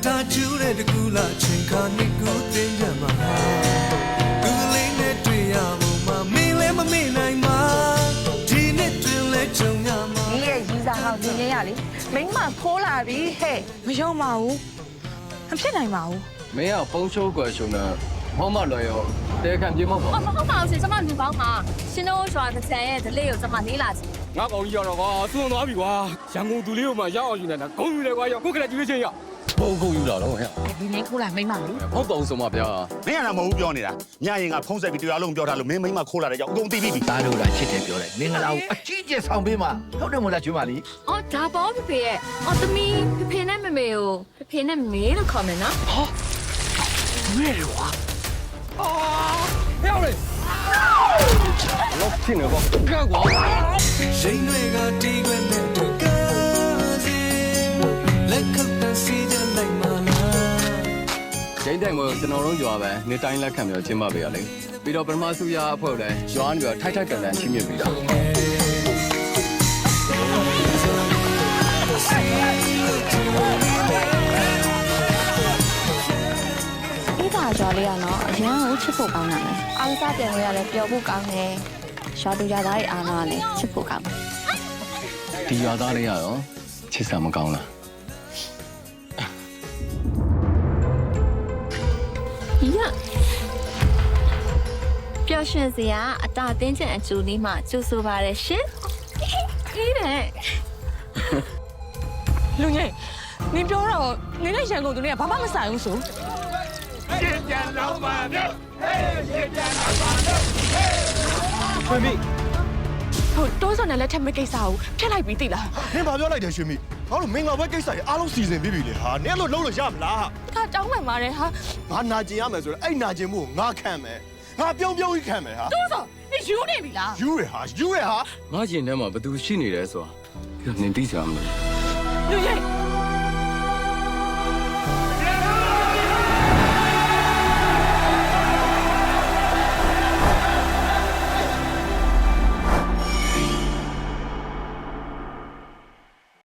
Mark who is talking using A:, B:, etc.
A: 他就在这古拉情看你古典人嘛，古里那对呀我嘛没来嘛没来嘛，今天对来重要嘛。
B: 你也医生好，你也哩，明嘛拖拉比嘿，
C: မရှုံးပါဘူးမဖြစ်နိုင်ပါဘူး
D: 没有丰收过熊呢，我们来哟，得看节目不？
E: 好嘛，是这么地方嘛？现在我说的产业这里有这么地垃圾。
F: 我講依樣啦，我送到邊啩？上公度了嘛，也我原來講完嚟話要，我給他幾多錢呀？
D: 報告要來咯，
B: 你年過嚟明嘛哩？
D: 我報什麼表啊？
G: မင်းကလည်းမဟုတ်ပြောနေတာညရင်ကဖုံးဆက်ပြီးတရားလုံးပြောထားလို့မင်းမိမခိုးလာတဲ့ကြောင့်အကုန်သိပြီ
H: သားတို့လာချစ်တယ်ပြောတယ်မင်္ဂလာကိုအကြီးကျယ်ဆောင်ပေးမှာဟုတ်တယ်မို့လားကျွမ်းပါလी
E: 哦，大包皮皮耶！哦，这咪皮皮那没有，皮皮那没了，可没呢。
H: 咩嚟話
D: 我聽了個，跟我。
A: 人類個地位နဲ့တူကစီလက်ခုပ်တန်းစီတဲ့လိုက်မလား
D: ကျင်းတဲ့ကိုကျွန်တော်တို့ရွာပဲနေတိုင်းလက်ခံပြီးကျင်းပပေးရလေပြီးတော့ပထမစုရအဖွဲ့လည်းရွာနေပြီးထိုက်ထိုက်ကန်ကန်ချင်းမြင့်ပြီးတာ
I: ဒီပါကြော်လေးကနော်အရင်ကချစ်ဖို့ကောင်းတာလေအားစားပြန်လို့ရလဲပျော်ဖို့ကောင်းတယ်ရွာသူရွာသားတွေအားနာလဲချစ်ဖို့ကောင်းတယ်
D: ဒီရွာသားတွေကတော့ချစ်ဆံမကောင်းလား
E: 呀，表现是呀，大点钱助理嘛，就是把的是，对的。
C: လူငယ်နင်ပြောတော့နင်နဲ့ရန်ကုန်သူတွေကဘာမှမဆိုင်ဘူးဆို
H: ဆွေမိ
C: ဟုတ်တိုးစောနဲ့လက်ထက်မကိစ္စကိုဖျက်လိုက်ပြီးသိလား
J: နင်ဘာပြောလိုက်တယ်ရွှေမိငါတို့မင်္ဂလာပွဲကိစ္စတွေအားလုံးစီစဉ်ပြီးပြီလေဟာနင်အဲ့လိုလုပ်လို့ရမလား
C: ခါတောင်းပန်ပါတယ်ဟာ
J: ငါနာကျင်ရမယ်ဆိုတော့အဲ့နာကျင်မှုကိုငါခံမယ်ငါပြုံးကြီးခံမယ်ဟာ
C: တိုးစောနင်ယူနေပြီလား
J: ယူရဟာယူရဟာ
D: ငါကျင်ထဲမှာဘသူရှိနေလဲဆိုတာနင်သိချင်မှာမလို့
C: လူငယ်